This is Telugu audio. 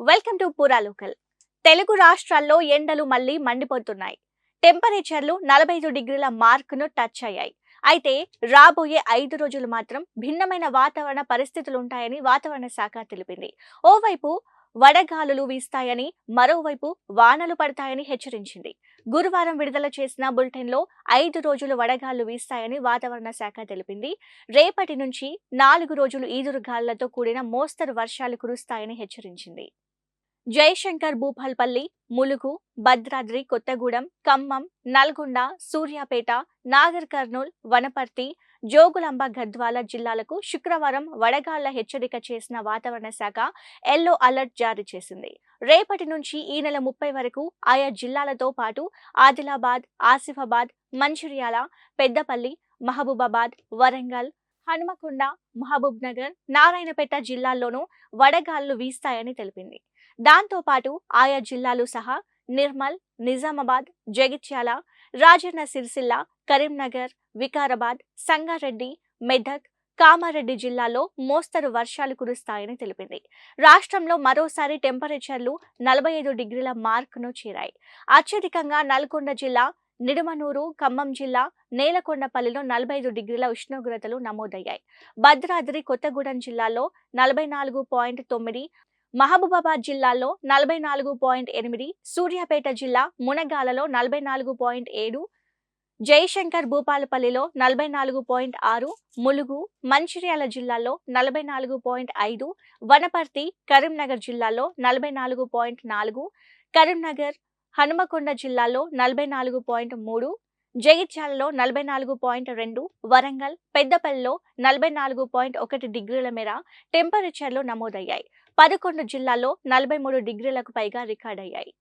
వెల్కమ్ టు పూరా లోకల్. తెలుగు రాష్ట్రాల్లో ఎండలు మళ్లీ మండిపోతున్నాయి. టెంపరేచర్లు 45 డిగ్రీల మార్కును టచ్ అయ్యాయి. అయితే రాబోయే 5 రోజులు మాత్రం భిన్నమైన వాతావరణ పరిస్థితులు ఉంటాయని వాతావరణ శాఖ తెలిపింది. ఓవైపు వడగాలులు వీస్తాయని, మరోవైపు వానలు పడతాయని హెచ్చరించింది. గురువారం విడుదల చేసిన బులెటిన్లో 5 రోజులు వడగాలులు వీస్తాయని వాతావరణ శాఖ తెలిపింది. రేపటి నుంచి 4 రోజులు ఈదురుగాలులతో కూడిన మోస్తరు వర్షాలు కురుస్తాయని హెచ్చరించింది. జయశంకర్ భూపాల్పల్లి, ములుగు, భద్రాద్రి కొత్తగూడెం, ఖమ్మం, నల్గొండ, సూర్యాపేట, నాగర్ కర్నూల్, వనపర్తి, జోగులాంబ గద్వాల జిల్లాలకు శుక్రవారం వడగాళ్ల హెచ్చరిక చేసిన వాతావరణ శాఖ ఎల్లో అలర్ట్ జారీ చేసింది. రేపటి నుంచి ఈ నెల 30 వరకు ఆయా జిల్లాలతో పాటు ఆదిలాబాద్, ఆసిఫాబాద్, మంచిర్యాల, పెద్దపల్లి, మహబూబాబాద్, వరంగల్, హనుమకొండ, మహబూబ్ నగర్, నారాయణపేట జిల్లాల్లోనూ వడగాళ్లు వీస్తాయని తెలిపింది. దాంతో పాటు ఆయా జిల్లాలు సహా నిర్మల్, నిజామాబాద్, జగిత్యాల, రాజన్న సిరిసిల్ల, కరీంనగర్, వికారాబాద్, సంగారెడ్డి, మెదక్, కామారెడ్డి జిల్లాల్లో మోస్తరు వర్షాలు కురుస్తాయని తెలిపింది. రాష్ట్రంలో మరోసారి టెంపరేచర్లు 45 డిగ్రీల మార్కును చేరాయి. అత్యధికంగా నల్గొండ జిల్లా, నిడమనూరు, ఖమ్మం జిల్లా, నేలకొండపల్లిలో 45 డిగ్రీల ఉష్ణోగ్రతలు నమోదయ్యాయి. భద్రాద్రి కొత్తగూడెం జిల్లాలో 44.9, మహబూబాబాద్ జిల్లాలో 44.8, సూర్యాపేట జిల్లా మునగాలలో 44.7, జయశంకర్ భూపాలపల్లిలో 44.6, ములుగు, మంచిర్యాల జిల్లాలో 44.5, వనపర్తి, కరీంనగర్ జిల్లాలో 44.4, కరీంనగర్, హనుమకొండ జిల్లాలో 44.3, జగిత్యాలలో 44.2, వరంగల్, పెద్దపల్లిలో 44.1 డిగ్రీల మేర టెంపరేచర్లు నమోదయ్యాయి. 11 జిల్లాల్లో 43 డిగ్రీలకు పైగా రికార్డయ్యాయి.